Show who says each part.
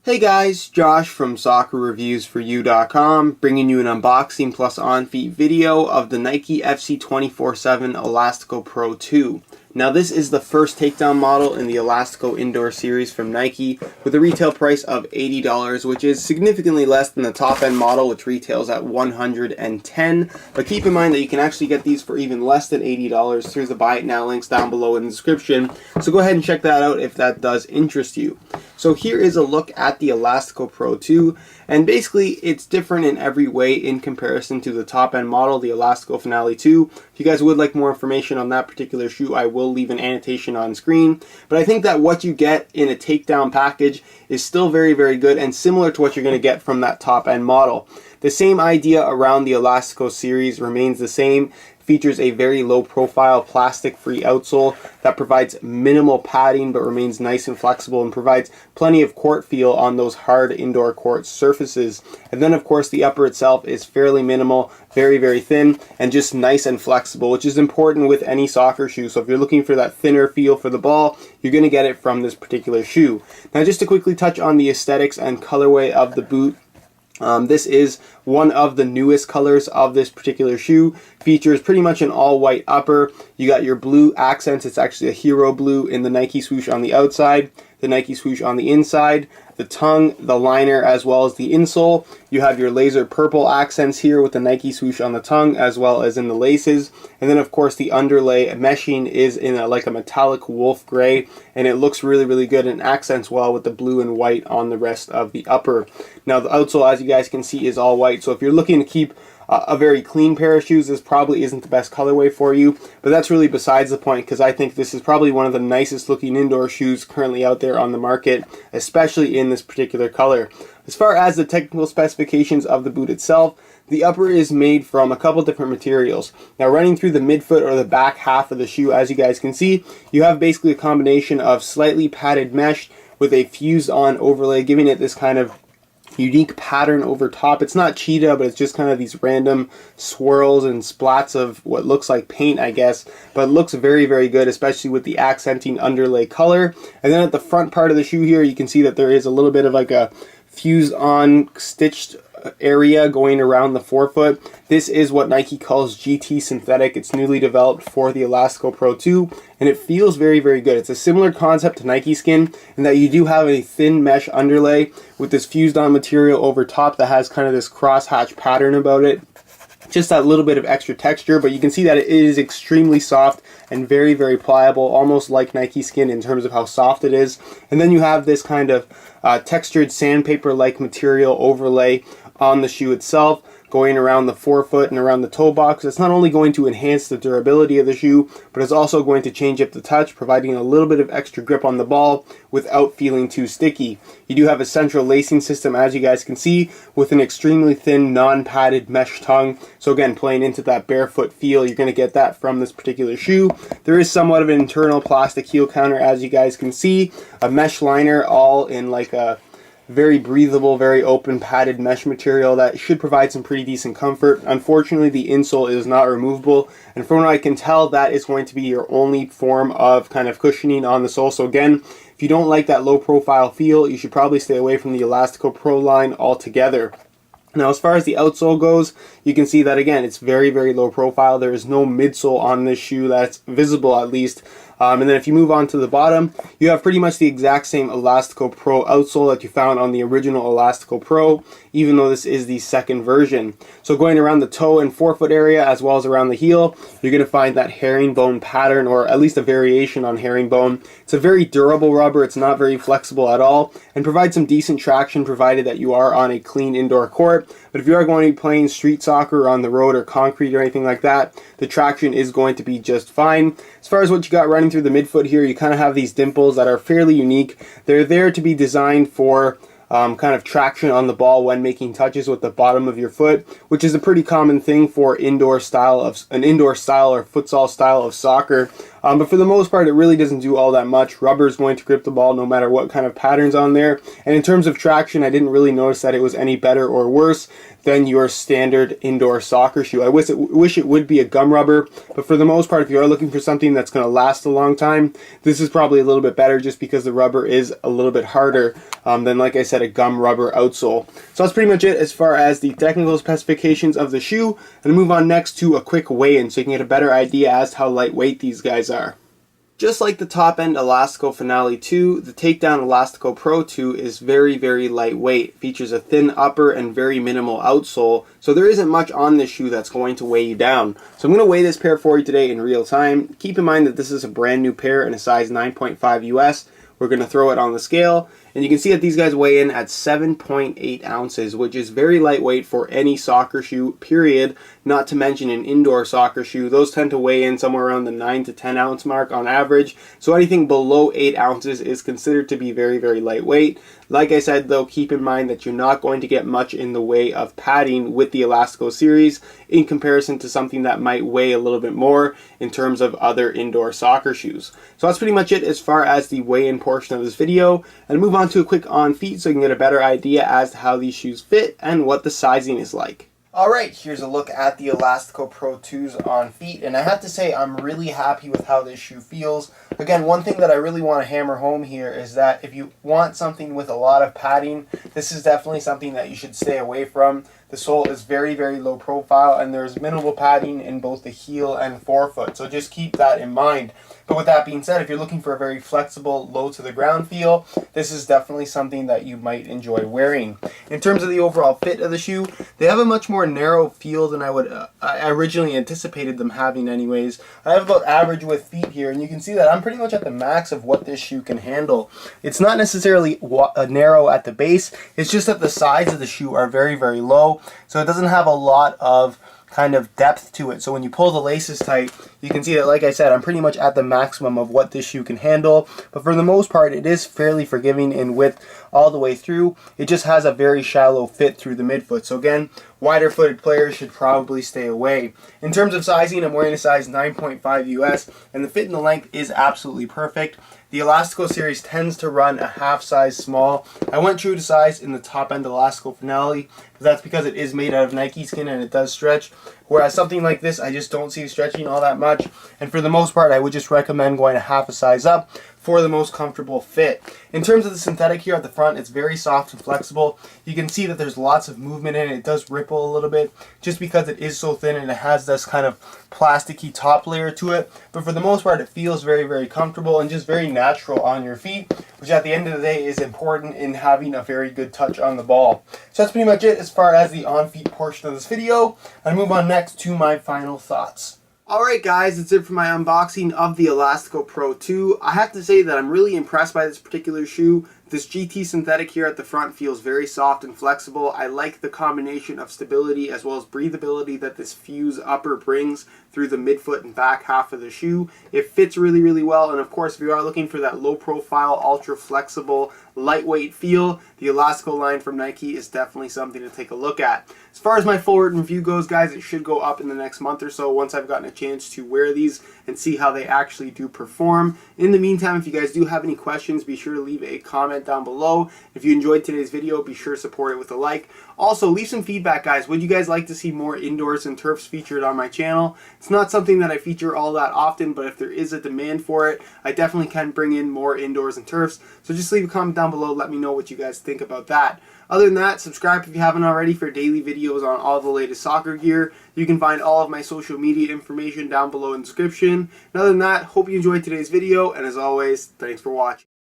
Speaker 1: Hey guys, Josh from SoccerReviewsForYou.com, bringing you an unboxing plus on-feet video of the Nike FC247 Elastico Pro 2. Now this is the first takedown model in the Elastico Indoor series from Nike with a retail price of $80, which is significantly less than the top end model, which retails at $110. But keep in mind that you can actually get these for even less than $80. Here's the buy it now links down below in the description. So go ahead and check that out if that does interest you. So here is a look at the Elastico Pro 2, and basically it's different in every way in comparison to the top end model, the Elastico Finale 2. If you guys would like more information on that particular shoe, I will leave an annotation on screen. But I think that what you get in a takedown package is still very, very good and similar to what you're going to get from that top end model. The same idea around the Elastico series remains the same. Features a very low profile plastic free outsole that provides minimal padding but remains nice and flexible and provides plenty of court feel on those hard indoor court surfaces. And then of course the upper itself is fairly minimal, very, very thin, and just nice and flexible, which is important with any soccer shoe. So if you're looking for that thinner feel for the ball, you're going to get it from this particular shoe. Now just to quickly touch on the aesthetics and colorway of the boot. This is one of the newest colors of this particular shoe. Features pretty much an all-white upper. You got your blue accents. It's actually a hero blue in the Nike swoosh on the outside, the Nike swoosh on the inside, the tongue, the liner, as well as the insole. You have your laser purple accents here with the Nike swoosh on the tongue as well as in the laces. And then of course the underlay meshing is in like a metallic wolf gray, and it looks really, really good and accents well with the blue and white on the rest of the upper. Now the outsole, as you guys can see, is all white. So if you're looking to keep a very clean pair of shoes, this probably isn't the best colorway for you, but that's really besides the point, because I think this is probably one of the nicest looking indoor shoes currently out there on the market, especially in this particular color. As far as the technical specifications of the boot itself, the upper is made from a couple different materials. Now running through the midfoot or the back half of the shoe, as you guys can see, you have basically a combination of slightly padded mesh with a fused on overlay, giving it this kind of unique pattern over top. It's not cheetah, but it's just kind of these random swirls and splats of what looks like paint, I guess, but it looks very, very good, especially with the accenting underlay color. And then at the front part of the shoe here, you can see that there is a little bit of like a fused on stitched area going around the forefoot. This is what Nike calls GT synthetic. It's newly developed for the Elastico Pro 2, and it feels very, very good. It's a similar concept to Nike Skin in that you do have a thin mesh underlay with this fused on material over top that has kind of this crosshatch pattern about it. Just that little bit of extra texture, but you can see that it is extremely soft and very, very pliable, almost like Nike Skin in terms of how soft it is. And then you have this kind of textured sandpaper-like material overlay on the shoe itself, going around the forefoot and around the toe box. It's not only going to enhance the durability of the shoe, but it's also going to change up the touch, providing a little bit of extra grip on the ball without feeling too sticky. You do have a central lacing system, as you guys can see, with an extremely thin, non-padded mesh tongue. So again, playing into that barefoot feel, you're going to get that from this particular shoe. There is somewhat of an internal plastic heel counter, as you guys can see, a mesh liner all in like a very breathable, very open padded mesh material that should provide some pretty decent comfort. Unfortunately, the insole is not removable, and from what I can tell, that is going to be your only form of kind of cushioning on the sole. So again, if you don't like that low profile feel, you should probably stay away from the Elastico Pro line altogether. Now, as far as the outsole goes, you can see that again, it's very, very low profile. There is no midsole on this shoe that's visible, at least. And then if you move on to the bottom, you have pretty much the exact same Elastico Pro outsole that you found on the original Elastico Pro, even though this is the second version. So going around the toe and forefoot area as well as around the heel, you're going to find that herringbone pattern, or at least a variation on herringbone. It's a very durable rubber. It's not very flexible at all, and provides some decent traction provided that you are on a clean indoor court. But if you are going to be playing street soccer or on the road or concrete or anything like that, the traction is going to be just fine. As far as what you got running through the midfoot here, you kind of have these dimples that are fairly unique. They're there to be designed for kind of traction on the ball when making touches with the bottom of your foot, which is a pretty common thing for an indoor style or futsal style of soccer. But for the most part, it really doesn't do all that much. Rubber is going to grip the ball no matter what kind of pattern's on there. And in terms of traction, I didn't really notice that it was any better or worse. than your standard indoor soccer shoe. I wish it would be a gum rubber, but for the most part, if you are looking for something that's going to last a long time, this is probably a little bit better just because the rubber is a little bit harder than, like I said, a gum rubber outsole. So that's pretty much it as far as the technical specifications of the shoe. And move on next to a quick weigh-in so you can get a better idea as to how lightweight these guys are. Just like the top-end Elastico Finale 2, the Takedown Elastico Pro 2 is very, very lightweight. It features a thin upper and very minimal outsole, so there isn't much on this shoe that's going to weigh you down. So I'm going to weigh this pair for you today in real time. Keep in mind that this is a brand new pair in a size 9.5 US. We're going to throw it on the scale, and you can see that these guys weigh in at 7.8 ounces, which is very lightweight for any soccer shoe, period. Not to mention an indoor soccer shoe. Those tend to weigh in somewhere around the 9 to 10 ounce mark on average. So anything below 8 ounces is considered to be very, very lightweight. Like I said though, keep in mind that you're not going to get much in the way of padding with the Elastico series in comparison to something that might weigh a little bit more in terms of other indoor soccer shoes. So that's pretty much it as far as the weigh-in portion of this video. And move on to a quick on feet so you can get a better idea as to how these shoes fit and what the sizing is like. Alright, here's a look at the Elastico Pro 2s on feet, and I have to say I'm really happy with how this shoe feels. Again, one thing that I really want to hammer home here is that if you want something with a lot of padding, this is definitely something that you should stay away from. The sole is very, very low profile, and there's minimal padding in both the heel and forefoot, so just keep that in mind. But with that being said, if you're looking for a very flexible, low to the ground feel, this is definitely something that you might enjoy wearing. In terms of the overall fit of the shoe, they have a much more narrow feel than I originally anticipated them having anyways. I have about average width feet here, and you can see that I'm pretty much at the max of what this shoe can handle. It's not necessarily narrow at the base, it's just that the sides of the shoe are very, very low, so it doesn't have a lot of kind of depth to it. So when you pull the laces tight, you can see that, like I said, I'm pretty much at the maximum of what this shoe can handle. But for the most part, it is fairly forgiving in width all the way through. It just has a very shallow fit through the midfoot. So again, wider footed players should probably stay away. In terms of sizing, I'm wearing a size 9.5 US, and the fit and the length is absolutely perfect. The Elastico series tends to run a half size small. I went true to size in the top end Elastico Finale, but that's because it is made out of Nike skin and it does stretch. Whereas something like this, I just don't see stretching all that much. And for the most part, I would just recommend going a half a size up for the most comfortable fit. In terms of the synthetic here at the front, it's very soft and flexible. You can see that there's lots of movement in it. It does ripple a little bit just because it is so thin and it has this kind of plasticky top layer to it. But for the most part, it feels very, very comfortable and just very natural on your feet, which at the end of the day is important in having a very good touch on the ball. So that's pretty much it as far as the on-feet portion of this video. I'll move on next to my final thoughts. Alright guys, that's it for my unboxing of the Elastico Pro 2. I have to say that I'm really impressed by this particular shoe. This GT synthetic here at the front feels very soft and flexible. I like the combination of stability as well as breathability that this fuse upper brings through the midfoot and back half of the shoe. It fits really, really well, and of course if you are looking for that low profile, ultra flexible, lightweight feel, the Elastico line from Nike is definitely something to take a look at. As far as my full written review goes, guys, it should go up in the next month or so once I've gotten a chance to wear these and see how they actually do perform. In the meantime, if you guys do have any questions, be sure to leave a comment down below. If you enjoyed today's video, be sure to support it with a like. Also, leave some feedback, guys. Would you guys like to see more indoors and turfs featured on my channel? It's not something that I feature all that often, but if there is a demand for it, I definitely can bring in more indoors and turfs. So just leave a comment down below. Let me know what you guys think about that. Other than that, subscribe if you haven't already for daily videos on all the latest soccer gear. You can find all of my social media information down below in the description. And other than that, hope you enjoyed today's video, and as always, thanks for watching.